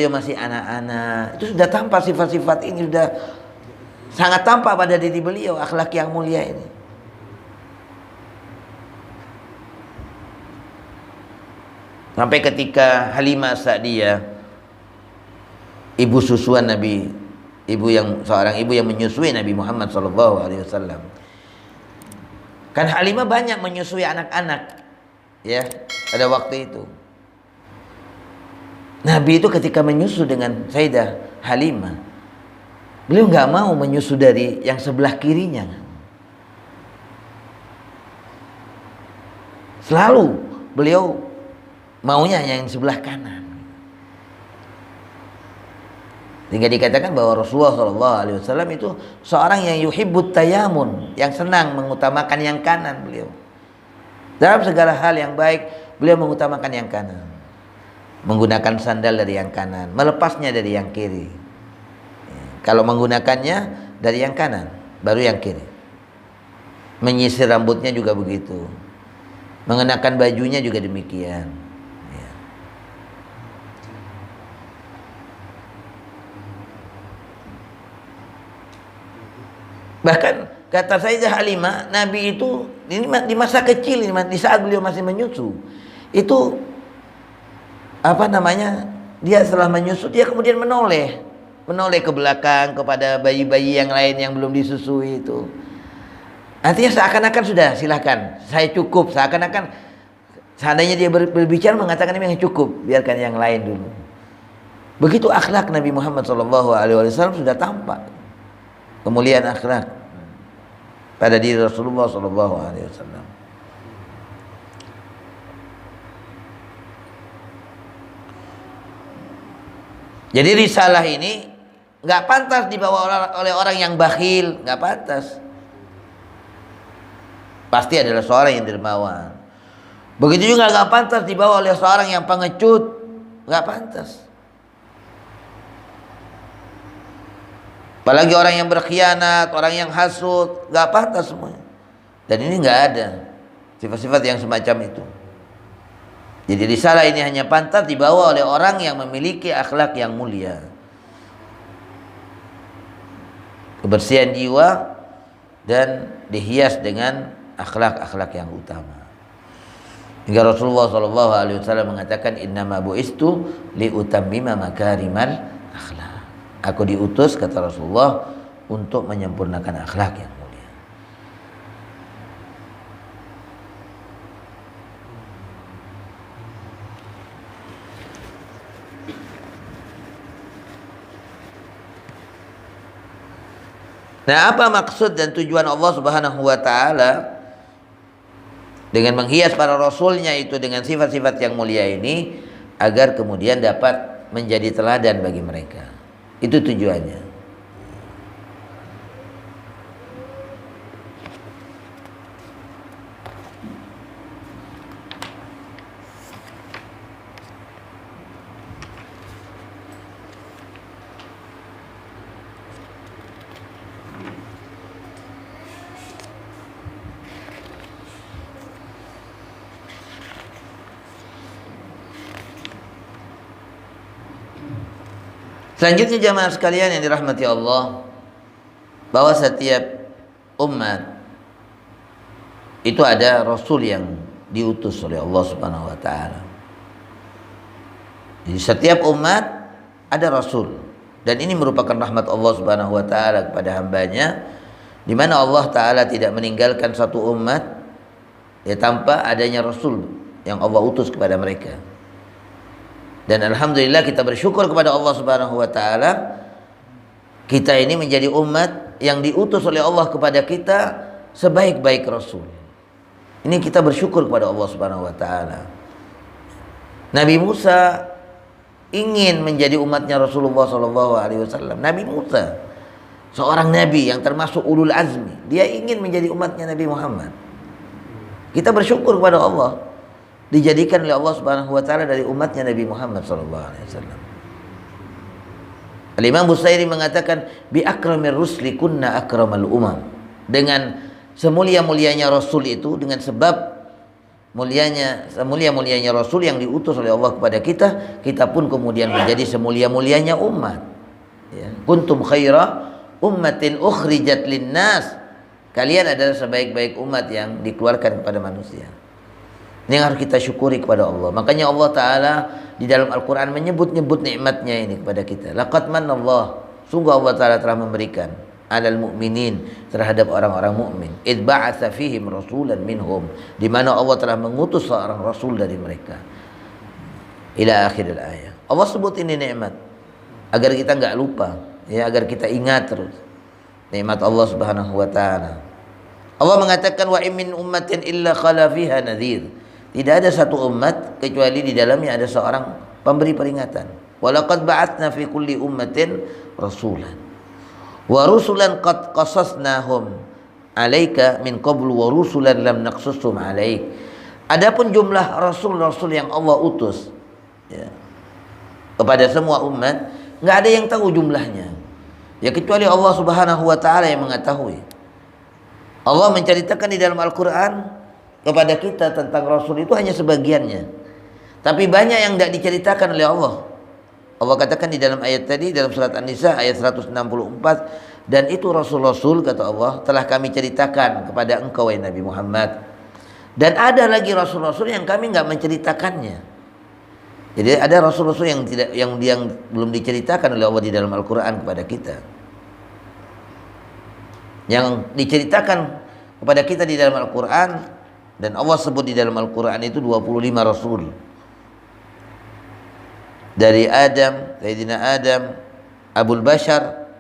masih anak-anak, itu sudah tampak sifat-sifat ini, sudah sangat tampak pada diri beliau akhlak yang mulia ini. Sampai ketika Halimah Sa'diyah, ibu susuan Nabi, seorang ibu yang menyusui Nabi Muhammad SAW. Kan Halimah banyak menyusui anak-anak, ya, pada waktu itu. Nabi itu ketika menyusu dengan Sayyidah Halimah, beliau nggak mau menyusu dari yang sebelah kirinya. Selalu beliau maunya yang sebelah kanan. Sehingga dikatakan bahwa Rasulullah SAW itu seorang yang yuhibbut tayamun, yang senang mengutamakan yang kanan beliau. Dalam segala hal yang baik, beliau mengutamakan yang kanan. Menggunakan sandal dari yang kanan, melepasnya dari yang kiri. Kalau menggunakannya dari yang kanan, baru yang kiri. Menyisir rambutnya juga begitu. Mengenakan bajunya juga demikian. Bahkan kata Sayyidah Halimah, Nabi itu ini di masa kecil, di saat beliau masih menyusu, itu dia setelah menyusu dia kemudian menoleh ke belakang kepada bayi-bayi yang lain yang belum disusui itu. Artinya seakan-akan sudah, silakan, saya cukup, seakan-akan seandainya dia berbicara mengatakan ini yang cukup, biarkan yang lain dulu. Begitu akhlak Nabi Muhammad SAW sudah tampak. Kemuliaan akhlak pada diri Rasulullah SAW. Jadi risalah ini nggak pantas dibawa oleh orang yang bakhil, nggak pantas. Pasti adalah seorang yang dermawan. Begitu juga nggak pantas dibawa oleh seorang yang pengecut, nggak pantas. Apalagi orang yang berkhianat, orang yang hasud, nggak pantas semuanya. Dan ini nggak ada sifat-sifat yang semacam itu. Jadi risalah ini hanya pantas dibawa oleh orang yang memiliki akhlak yang mulia, kebersihan jiwa, dan dihias dengan akhlak-akhlak yang utama. Hingga Rasulullah SAW mengatakan, innama bu'istu liutammima makarimal akhlak. Aku diutus, kata Rasulullah, untuk menyempurnakan akhlak yang mulia. Nah, apa maksud dan tujuan Allah Subhanahu wa taala dengan menghias para rasulnya itu dengan sifat-sifat yang mulia ini, agar kemudian dapat menjadi teladan bagi mereka. Itu tujuannya. Selanjutnya jamaah sekalian yang dirahmati Allah, bahwa setiap umat itu ada rasul yang diutus oleh Allah Subhanahu wa taala. Jadi setiap umat ada rasul, dan ini merupakan rahmat Allah Subhanahu wa taala kepada hambanya, di mana Allah taala tidak meninggalkan satu umat ya tanpa adanya rasul yang Allah utus kepada mereka. Dan alhamdulillah kita bersyukur kepada Allah Subhanahu wa taala, kita ini menjadi umat yang diutus oleh Allah kepada kita sebaik-baik rasul. Ini kita bersyukur kepada Allah Subhanahu wa taala. Nabi Musa ingin menjadi umatnya Rasulullah SAW. Nabi Musa, seorang nabi yang termasuk ulul azmi, dia ingin menjadi umatnya Nabi Muhammad. Kita bersyukur kepada Allah dijadikan oleh Allah Subhanahu wa taala dari umatnya Nabi Muhammad SAW. Al-Imam Busairi mengatakan bi akramir rusli kunna akramal umam. Dengan semulia-mulianya Rasul itu, dengan sebab semulia-mulianya Rasul yang diutus oleh Allah kepada kita, kita pun kemudian menjadi semulia-mulianya umat. Ya. Kuntum khaira ummatin ukhrijat linnas. Kalian adalah sebaik-baik umat yang dikeluarkan kepada manusia. Ini yang harus kita syukuri kepada Allah. Makanya Allah Ta'ala di dalam Al-Quran menyebut-nyebut nikmatnya ini kepada kita. Laqad manallah, sungguh Allah Ta'ala telah memberikan alal mu'minin, terhadap orang-orang mukmin. Id ba'atsa fihim rasulan minhum, di mana Allah telah mengutus seorang rasul dari mereka. Ila akhir ayat. Allah sebut ini nikmat agar kita enggak lupa, ya, agar kita ingat terus nikmat Allah Subhanahu wa taala. Allah mengatakan wa in min ummatin illa khala fiha nadhir. Tidak ada satu umat kecuali di dalamnya ada seorang pemberi peringatan. Walaqad ba'atsna fi kulli ummatin rasulan wa rusulan qad qasasnahum alaika min qablu wa rusulan lam naqsushum alaik. Adapun jumlah rasul-rasul yang Allah utus, ya, kepada semua umat, enggak ada yang tahu jumlahnya, ya, kecuali Allah Subhanahu wa taala yang mengetahui. Allah menceritakan di dalam Al-Quran kepada kita tentang Rasul itu hanya sebagiannya, tapi banyak yang tidak diceritakan oleh Allah. Allah katakan di dalam ayat tadi, dalam surat An-Nisa ayat 164, dan itu Rasul-Rasul, kata Allah, telah kami ceritakan kepada engkau wahai Nabi Muhammad. Dan ada lagi Rasul-Rasul yang kami enggak menceritakannya. Jadi ada Rasul-Rasul yang belum diceritakan oleh Allah di dalam Al-Quran kepada kita. Yang diceritakan kepada kita di dalam Al-Quran, dan Allah sebut di dalam Al-Quran itu 25 Rasul. Dari Adam, Sayyidina Adam, Abul Bashar,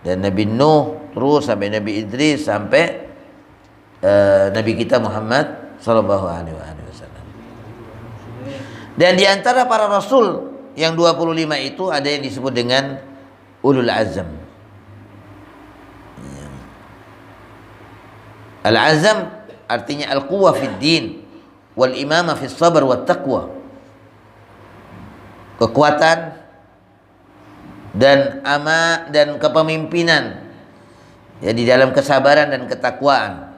dan Nabi Nuh, terus sampai Nabi Idris, sampai Nabi kita Muhammad sallallahu alaihi wasallam. Dan di antara para Rasul yang 25 itu ada yang disebut dengan Ulul Azam. Al-Azam artinya al-quwa fid din wal imama fis sabr wat taqwa. Kekuatan dan kepemimpinan, ya, di dalam kesabaran dan ketakwaan.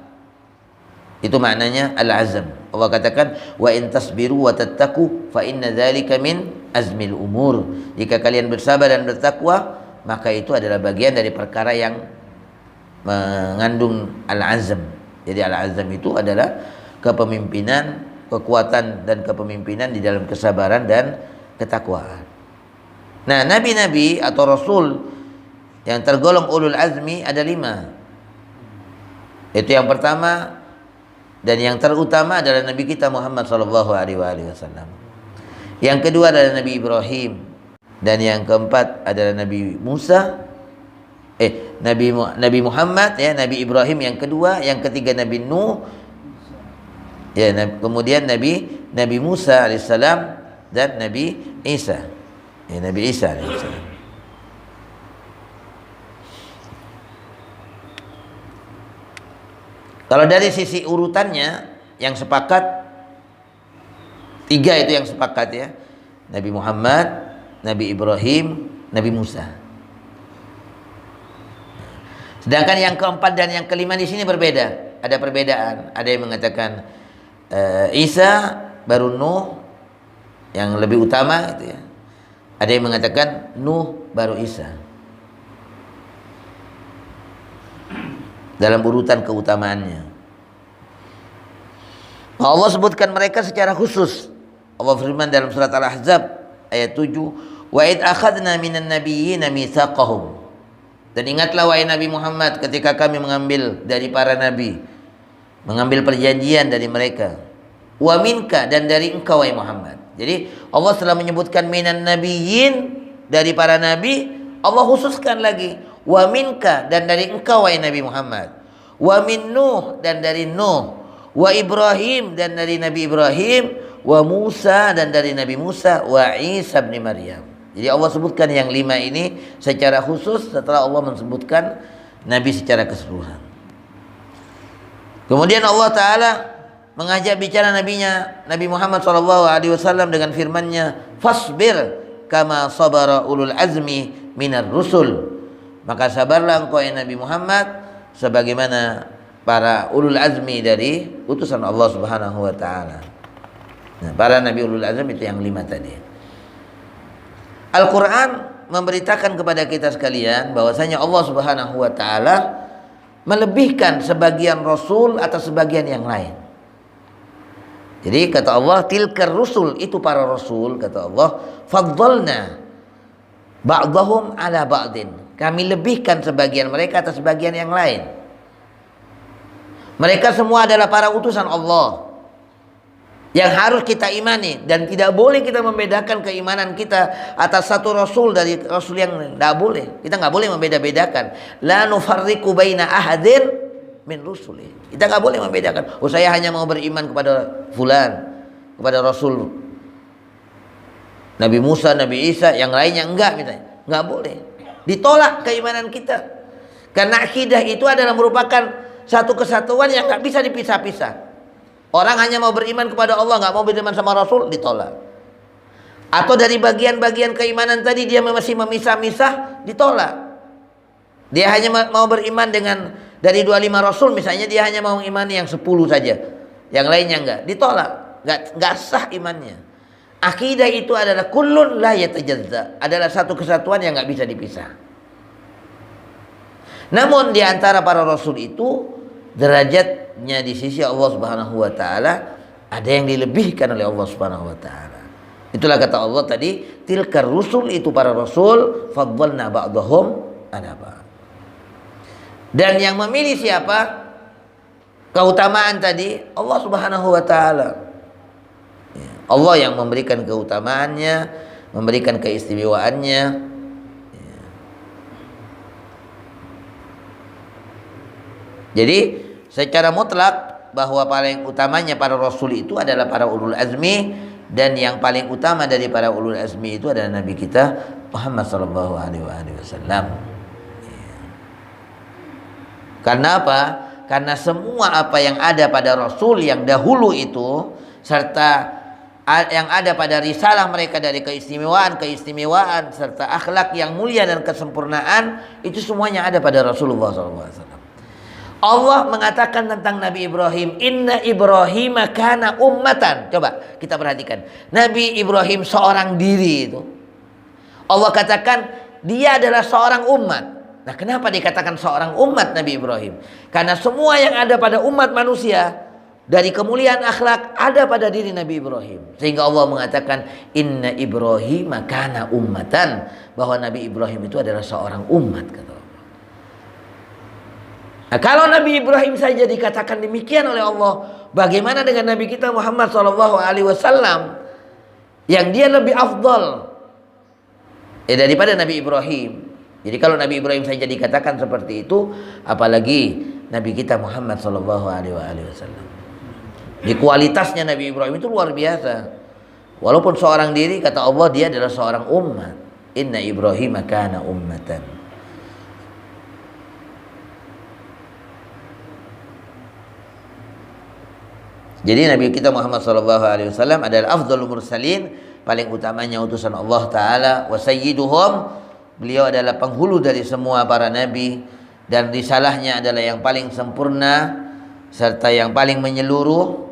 Itu maknanya al-azam. Allah katakan wa in tasbiru wa tattaqu fa inna dzalika min azmil umur. Jika kalian bersabar dan bertakwa, maka itu adalah bagian dari perkara yang mengandung al-azam. Jadi al-azam itu adalah kepemimpinan, kekuatan dan kepemimpinan di dalam kesabaran dan ketakwaan. Nah, nabi-nabi atau rasul yang tergolong ulul azmi ada 5. Itu yang pertama dan yang terutama adalah Nabi kita Muhammad sallallahu alaihi wasallam. Yang kedua adalah Nabi Ibrahim, dan yang keempat adalah Nabi Musa. Nabi Muhammad, ya, Nabi Ibrahim yang kedua, yang ketiga Nabi Nuh, ya, kemudian Nabi Musa alaihissalam dan Nabi Isa, ya, Nabi Isa alaihissalam. Kalau dari sisi urutannya yang sepakat 3 itu yang sepakat, ya, Nabi Muhammad, Nabi Ibrahim, Nabi Musa. Sedangkan yang keempat dan yang kelima di sini berbeda, ada perbedaan. Ada yang mengatakan Isa baru Nuh yang lebih utama, gitu, ya. Ada yang mengatakan Nuh baru Isa dalam urutan keutamaannya. Allah sebutkan mereka secara khusus. Allah firman dalam surat Al-Ahzab ayat 7, wa id akhadna minan nabiyyina mitsaqahum. Dan ingatlah wahai Nabi Muhammad ketika kami mengambil dari para nabi, mengambil perjanjian dari mereka. Wa minka, dan dari engkau wahai Muhammad. Jadi Allah setelah menyebutkan minan nabiyyin, dari para nabi, Allah khususkan lagi wa minka, dan dari engkau wahai Nabi Muhammad. Wa min Nuh, dan dari Nuh. Wa Ibrahim, dan dari Nabi Ibrahim. Wa Musa, dan dari Nabi Musa. Wa Isa bin Maryam. Jadi Allah sebutkan yang 5 ini secara khusus setelah Allah menyebutkan Nabi secara keseluruhan. Kemudian Allah Ta'ala mengajak bicara nabinya Nabi Muhammad SAW dengan firman-Nya, fasbir kama sabara ulul azmi minar rusul. Maka sabarlah engkau ya Nabi Muhammad sebagaimana para ulul azmi dari utusan Allah Subhanahu wa taala. Nah, para nabi ulul azmi itu yang 5 tadi. Al-Qur'an memberitakan kepada kita sekalian bahwasanya Allah Subhanahu wa taala melebihkan sebagian rasul atas sebagian yang lain. Jadi kata Allah, tilkar rusul, itu para rasul, kata Allah, faddalna ba'dahum ala ba'din. Kami lebihkan sebagian mereka atas sebagian yang lain. Mereka semua adalah para utusan Allah yang harus kita imani, dan tidak boleh kita membedakan keimanan kita atas satu rasul dari rasul yang lain. Tidak boleh. Kita nggak boleh membeda-bedakan. La nufarriqu baina ahadin min rusuli. Kita nggak boleh membedakan. Oh, saya hanya mau beriman kepada fulan, kepada rasul Nabi Musa, Nabi Isa, yang lainnya enggak, misalnya. Nggak boleh. Ditolak keimanan kita. Karena akidah itu adalah merupakan satu kesatuan yang nggak bisa dipisah-pisah. Orang hanya mau beriman kepada Allah, nggak mau beriman sama Rasul, ditolak. Atau dari bagian-bagian keimanan tadi dia masih memisah-misah, ditolak. Dia hanya mau beriman dengan dari 25 Rasul, misalnya dia hanya mau mengimani yang 10 saja, yang lainnya enggak, ditolak, nggak sah imannya. Akidah itu adalah kullun la yatajazza, adalah satu kesatuan yang nggak bisa dipisah. Namun di antara para Rasul itu derajatnya di sisi Allah Subhanahu wa taala ada yang dilebihkan oleh Allah Subhanahu wa taala. Itulah kata Allah tadi, tilkar rusul, itu para rasul, faddalna ba'dahum ala ba'd. Dan yang memilih siapa? Keutamaan tadi Allah Subhanahu wa taala. Allah yang memberikan keutamaannya, memberikan keistimewaannya. Jadi secara mutlak bahwa paling utamanya para rasul itu adalah para ulul azmi, dan yang paling utama dari para ulul azmi itu adalah Nabi kita Muhammad sallallahu alaihi wasallam. Karena apa? Karena semua apa yang ada pada rasul yang dahulu itu, serta yang ada pada risalah mereka dari keistimewaan serta akhlak yang mulia dan kesempurnaan, itu semuanya ada pada Rasulullah SAW. Allah mengatakan tentang Nabi Ibrahim, inna Ibrahim kana ummatan. Coba kita perhatikan, Nabi Ibrahim seorang diri itu, Allah katakan dia adalah seorang umat. Nah, kenapa dikatakan seorang umat Nabi Ibrahim? Karena semua yang ada pada umat manusia dari kemuliaan akhlak ada pada diri Nabi Ibrahim. Sehingga Allah mengatakan inna Ibrahim kana ummatan, bahwa Nabi Ibrahim itu adalah seorang umat, kata Allah. Nah, kalau Nabi Ibrahim saja dikatakan demikian oleh Allah, bagaimana dengan Nabi kita Muhammad SAW yang dia lebih afdal daripada Nabi Ibrahim. Jadi kalau Nabi Ibrahim saja dikatakan seperti itu, apalagi Nabi kita Muhammad SAW. Di kualitasnya Nabi Ibrahim itu luar biasa. Walaupun seorang diri, kata Allah, dia adalah seorang umat. Inna Ibrahim kana ummatan. Jadi Nabi kita Muhammad SAW adalah afdhalul mursalin, paling utamanya utusan Allah Ta'ala, wa sayyiduhum, beliau adalah penghulu dari semua para nabi, dan risalahnya adalah yang paling sempurna serta yang paling menyeluruh.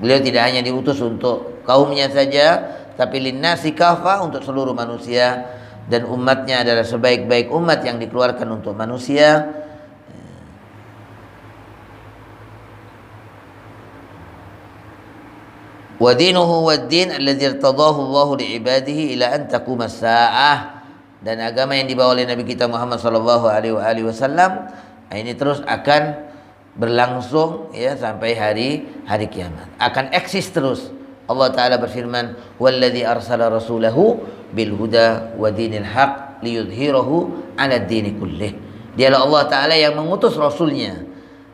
Beliau tidak hanya diutus untuk kaumnya saja, tapi linnasi kafa, untuk seluruh manusia, dan umatnya adalah sebaik-baik umat yang dikeluarkan untuk manusia. Wa dinuhu wad-din alladzi irtadahu Allahu li'ibadihi ila an taquma as-saa'ah. Dan agama yang dibawa oleh Nabi kita Muhammad sallallahu alaihi wasallam ini terus akan berlangsung ya sampai hari kiamat. Akan eksis terus. Allah Taala berfirman, "Wallazi arsala rasulahu bil huda wa dinil haq liyudhhirahu 'ala ad-dini kullih." Dialah Allah Taala yang mengutus rasulnya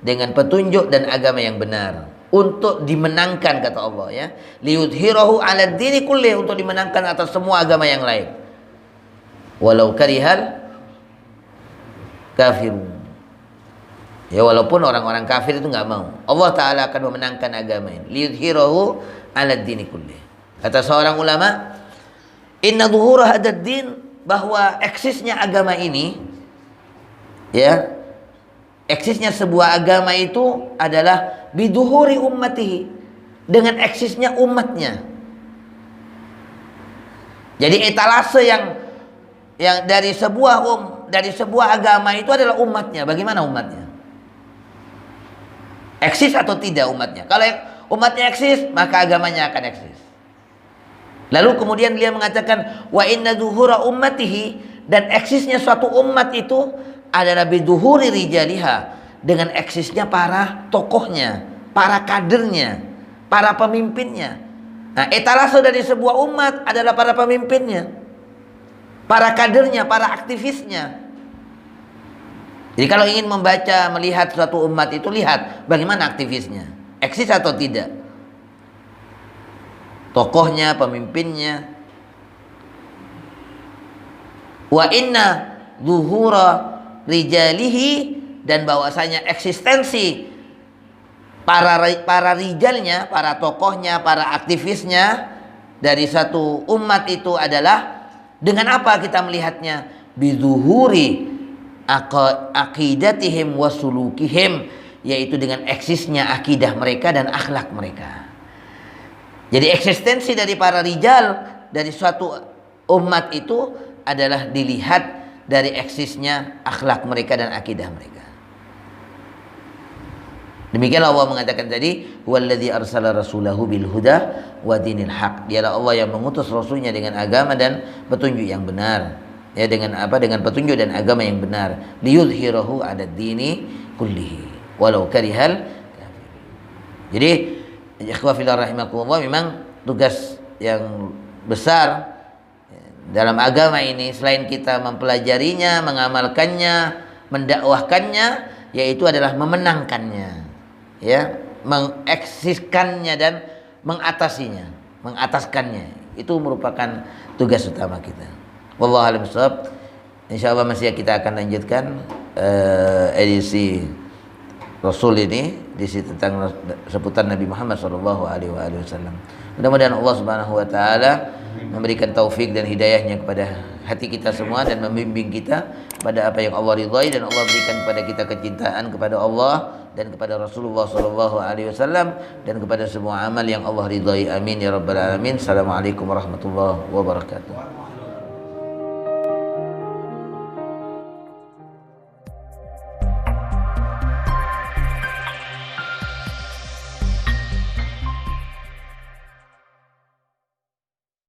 dengan petunjuk dan agama yang benar untuk dimenangkan, kata Allah ya. Liyudhhirahu 'ala ad-dini kullih, untuk dimenangkan atas semua agama yang lain. Walau karihal kafirun. Ya, walaupun orang-orang kafir itu nggak mau, Allah Ta'ala akan memenangkan agama ini. Liyudhhirahu 'ala ad-dini kullih. Kata seorang ulama, inna dhuhura hadzal din bahwa eksisnya agama ini, ya, eksisnya sebuah agama itu adalah biduhuri ummatihi, dengan eksisnya umatnya. Jadi etalase yang dari sebuah agama itu adalah umatnya. Bagaimana umatnya? Eksis atau tidak umatnya? Kalau umatnya eksis, maka agamanya akan eksis. Lalu kemudian dia mengatakan wa inna zuhura ummatihi, dan eksisnya suatu umat itu adalah biduhuri rijaliha, dengan eksisnya para tokohnya, para kadernya, para pemimpinnya. Nah, etalase dari sebuah umat adalah para pemimpinnya, para kadernya, para aktivisnya. Jadi kalau ingin membaca, melihat suatu umat itu, lihat bagaimana aktivisnya, eksis atau tidak, tokohnya, pemimpinnya. Wa inna zuhura rijalihi, dan bahwasanya eksistensi para rijalnya, para tokohnya, para aktivisnya dari satu umat itu adalah dengan apa kita melihatnya? Bizuhuri aqidatihim wasulukihim, yaitu dengan eksisnya akidah mereka dan akhlak mereka. Jadi eksistensi dari para rijal dari suatu umat itu adalah dilihat dari eksisnya akhlak mereka dan akidah mereka. Demikian Allah mengatakan tadi, huwallazi arsala rasulahu bil huda wa dinil haq. Dialah Allah yang mengutus rasulnya dengan agama dan petunjuk yang benar. Ya, dengan apa? Dengan petunjuk dan agama yang benar. Liyudhhirahu 'ala dini kullihi walau karihal kafirun. Jadi, ikhwah fillah rahimakumullah, memang tugas yang besar dalam agama ini selain kita mempelajarinya, mengamalkannya, mendakwahkannya, yaitu adalah memenangkannya. Ya, mengeksiskannya dan mengataskannya. Itu merupakan tugas utama kita. Wallahu a'lam bishawab. Insyaallah masih kita akan lanjutkan edisi Rasul ini, edisi tentang seputar Nabi Muhammad sallallahu alaihi wasallam. Mudah-mudahan Allah Subhanahu wa taala memberikan taufik dan hidayahnya kepada hati kita semua dan membimbing kita pada apa yang Allah ridhai, dan Allah berikan kepada kita kecintaan kepada Allah dan kepada Rasulullah sallallahu alaihi wasallam dan kepada semua amal yang Allah ridhai. Amin ya rabbal alamin. Assalamualaikum warahmatullahi wabarakatuh.